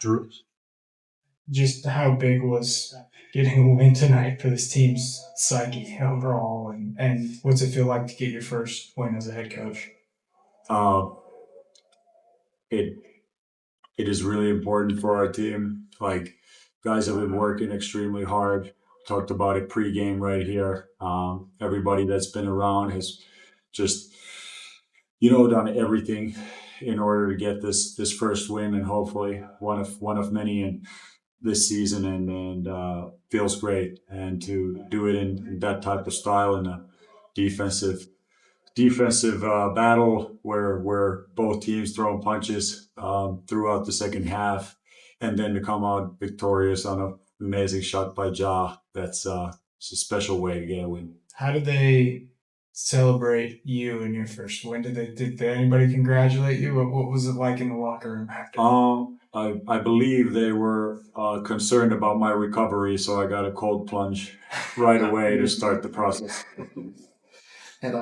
Drew? Just how big was getting a win tonight for this team's psyche overall, and what's it feel like to get your first win as a head coach? Uh, it it is really important for our team. Like, guys have been working extremely hard. Talked about it pregame right here. Everybody that's been around has just done everything in order to get this first win, and hopefully one of many in this season, and feels great. And to do it in that type of style, in a defensive battle where both teams throwing punches throughout the second half, and then to come out victorious on an amazing shot by Ja. That's it's a special way to get a win. How did they celebrate you in your first win? Did anybody congratulate you? What was it like in the locker room after? I believe they were concerned about my recovery, so I got a cold plunge right away to start the process. And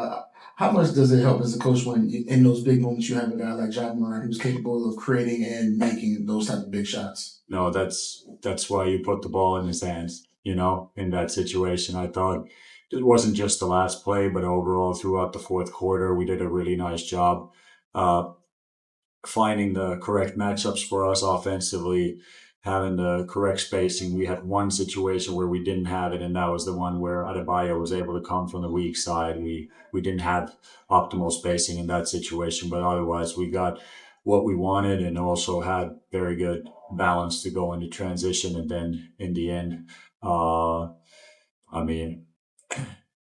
how much does it help as a coach when in those big moments you have a guy like John Moran who's capable of creating and making those type of big shots? No, that's why you put the ball in his hands. In that situation, I thought it wasn't just the last play, but overall throughout the fourth quarter, we did a really nice job uh, finding the correct matchups for us offensively, having the correct spacing. We had one situation where we didn't have it, and that was the one where Adebayo was able to come from the weak side. We didn't have optimal spacing in that situation, but otherwise we got what we wanted, and also had very good balance to go into transition. And then in the end, I mean,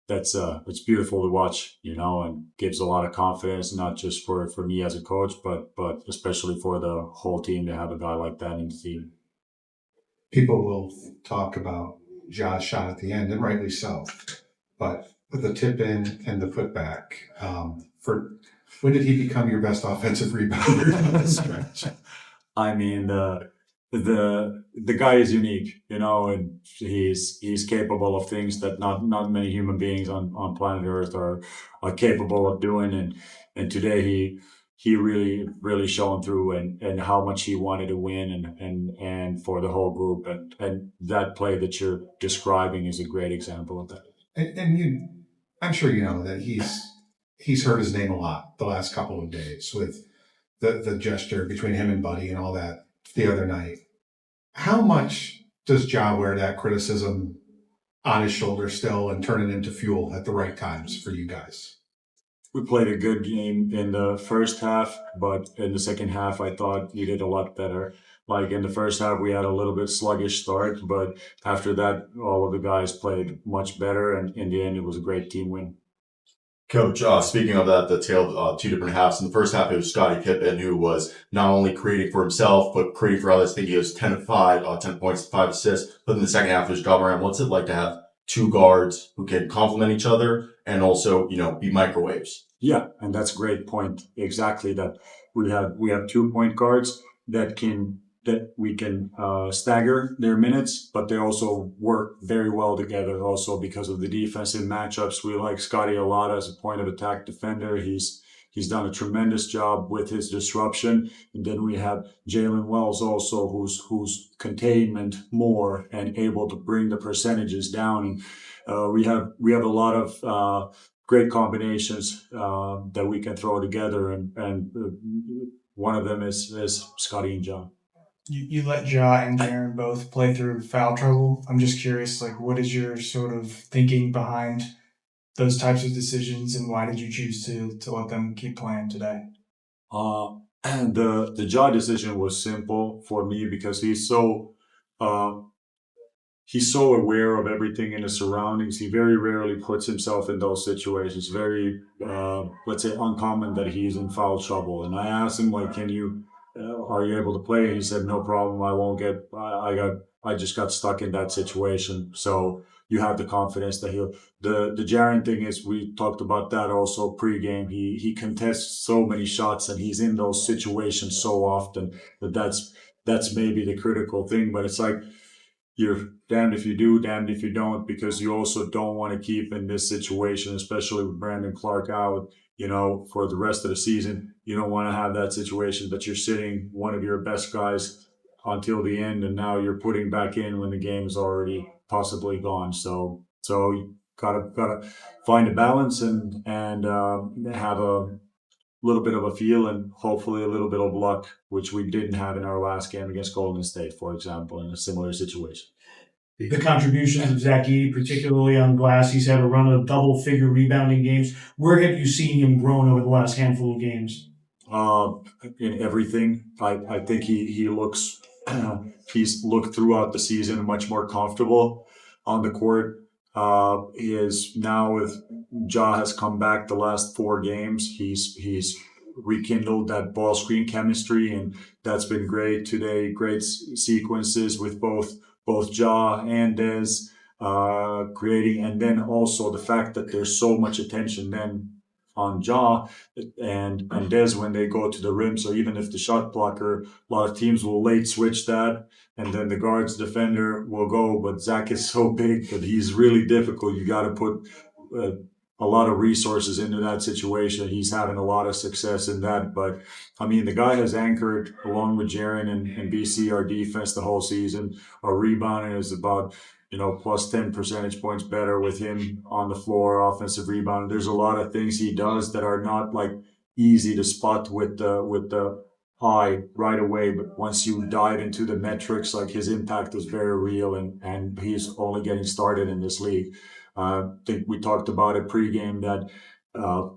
that's it's beautiful to watch, and gives a lot of confidence, not just for me as a coach, but especially for the whole team to have a guy like that in the team. People will talk about Ja's shot at the end, and rightly so. But with the tip in and the putback, for when did he become your best offensive rebounder on the stretch? I mean, the guy is unique, and he's capable of things that not many human beings on planet Earth are capable of doing. And today he really shone through, and how much he wanted to win, and for the whole group. And that play that you're describing is a great example of that. And I'm sure you know that he's heard his name a lot the last couple of days with the gesture between him and Buddy and all that the other night. How much does Ja wear that criticism on his shoulder still and turn it into fuel at the right times for you guys? We played a good game in the first half, but in the second half, I thought we did a lot better. Like, in the first half, we had a little bit sluggish start, but after that, all of the guys played much better, and in the end, it was a great team win. Coach, speaking of that, the tale of two different halves. In the first half, it was Scottie Pippen who was not only creating for himself, but creating for others. I think he was 10 of 5, 10 points, 5 assists. But in the second half, it was Ja Morant. What's it like to have two guards who can complement each other and also, be microwaves? Yeah, and that's a great point. Exactly that. We have 2 point guards that we can stagger their minutes, but they also work very well together. Also, because of the defensive matchups, we like Scotty a lot as a point of attack defender. He's done a tremendous job with his disruption. And then we have Jalen Wells also, who's containment more and able to bring the percentages down. And we have a lot of great combinations that we can throw together, and one of them is Scotty and John. You let Ja and Jaren both play through foul trouble. I'm just curious, like, what is your sort of thinking behind those types of decisions, and why did you choose to let them keep playing today? And the Ja decision was simple for me because uh, he's so aware of everything in his surroundings. He very rarely puts himself in those situations. Very, let's say, uncommon that he's in foul trouble. And I asked him, like, are you able to play? And he said, no problem. I won't get, I just got stuck in that situation. So you have the confidence that the Jaren thing is, we talked about that also pregame. He contests so many shots, and he's in those situations so often that's maybe the critical thing. But it's like, you're damned if you do, damned if you don't, because you also don't want to keep in this situation, especially with Brandon Clark out. for the rest of the season. You don't want to have that situation that you're sitting one of your best guys until the end, and now you're putting back in when the game's already possibly gone. So you gotta find a balance and have a little bit of a feel and hopefully a little bit of luck, which we didn't have in our last game against Golden State, for example, in a similar situation. The contributions of Zach Edey, particularly on glass, he's had a run of double-figure rebounding games. Where have you seen him grown over the last handful of games? In everything, I think he looks he's looked throughout the season much more comfortable on the court. He is now with Ja has come back the last 4 games. He's rekindled that ball screen chemistry, and that's been great today. Great sequences with both Ja and Dez creating, and then also the fact that there's so much attention then on Ja and Dez when they go to the rim. So even if the shot blocker, a lot of teams will late switch that, and then the guard's defender will go. But Zach is so big that he's really difficult. You got to put a lot of resources into that situation. He's having a lot of success in that. But I mean, the guy has anchored along with Jaren and BC our defense the whole season. Our rebounding is about plus 10 percentage points better with him on the floor, offensive rebound. There's a lot of things he does that are not like easy to spot with the eye right away. But once you dive into the metrics, like his impact was very real, and he's only getting started in this league. I think we talked about it pregame that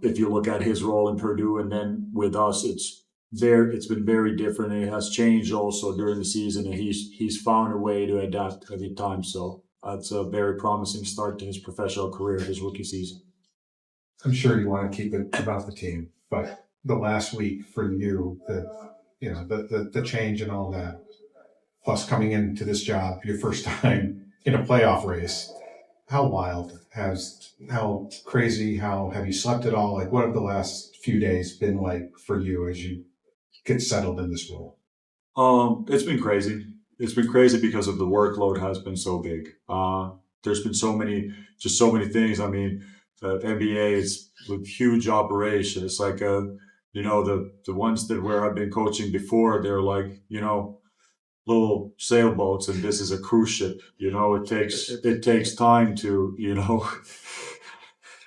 if you look at his role in Purdue and then with us, it's been very different, and it has changed also during the season, and he's found a way to adapt every time. So it's a very promising start to his professional career, his rookie season. I'm sure you want to keep it about the team, but the last week for you, the change and all that, plus coming into this job, your first time in a playoff race, how wild how crazy, how have you slept at all? Like, what have the last few days been like for you as you get settled in this role? It's been crazy. It's been crazy because of the workload has been so big. There's been so many things. I mean, the NBA is a huge operation. It's like the ones that where I've been coaching before, they're like, little sailboats, and this is a cruise ship. It takes time to,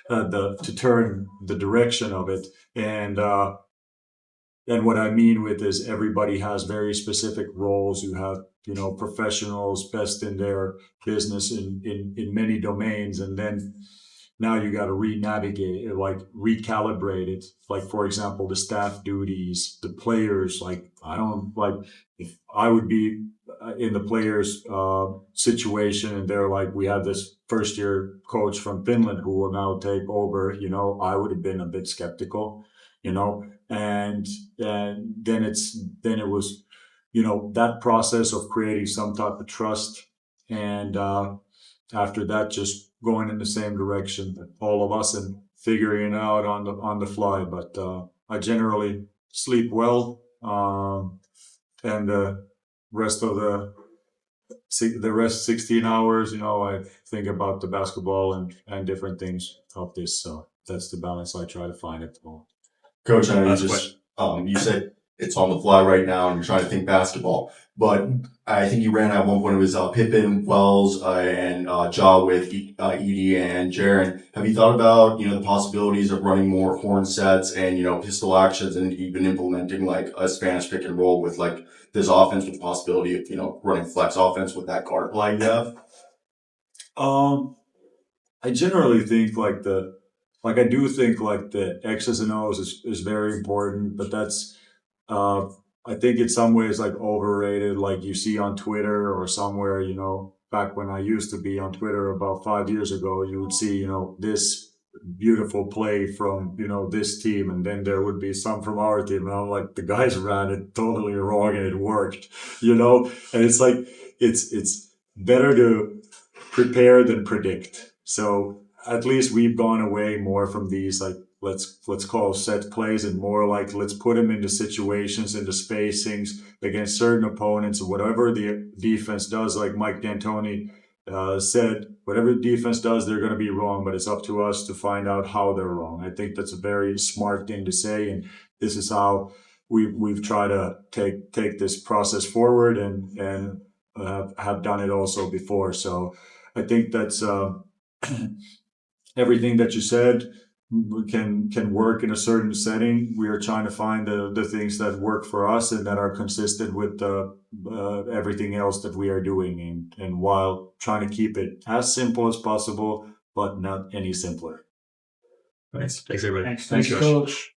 to turn the direction of it. And what I mean with is everybody has very specific roles. You have, professionals best in their business in many domains. And then now you got to re-navigate it, like recalibrate it. Like, for example, the staff duties, the players, like, I don't like, if I would be in the players situation and they're like, we have this first year coach from Finland who will now take over, I would have been a bit skeptical, and then it was, that process of creating some type of trust, and after that, just going in the same direction, all of us, and figuring it out on the fly. But I generally sleep well, and the rest 16 hours, I think about the basketball and different things of this. So that's the balance I try to find at the moment. Coach, I know Last you said it's on the fly right now and you're trying to think basketball, but I think you ran at one point it was Pippen, Wells, and Ja with Edey and Jaren. Have you thought about, the possibilities of running more horn sets and, pistol actions, and even implementing like a Spanish pick and roll with like this offense with the possibility of, running flex offense with that guard play you have? I generally think I do think like the X's and O's is very important, but that's, I think in some ways like overrated. Like you see on Twitter or somewhere, back when I used to be on Twitter about 5 years ago, you would see, this beautiful play from, this team, and then there would be some from our team. And I'm like, the guys ran it totally wrong and it worked, and it's like, it's better to prepare than predict. So at least we've gone away more from these, like, let's call set plays, and more like, let's put them into situations, into spacings against certain opponents, whatever the defense does. Like Mike D'Antoni said, whatever the defense does, they're going to be wrong, but it's up to us to find out how they're wrong. I think that's a very smart thing to say, and this is how we've tried to take this process forward and have done it also before. So I think that's everything that you said can work in a certain setting. We are trying to find the things that work for us and that are consistent with everything else that we are doing, and while trying to keep it as simple as possible, but not any simpler. Thanks everybody. Thanks, Coach.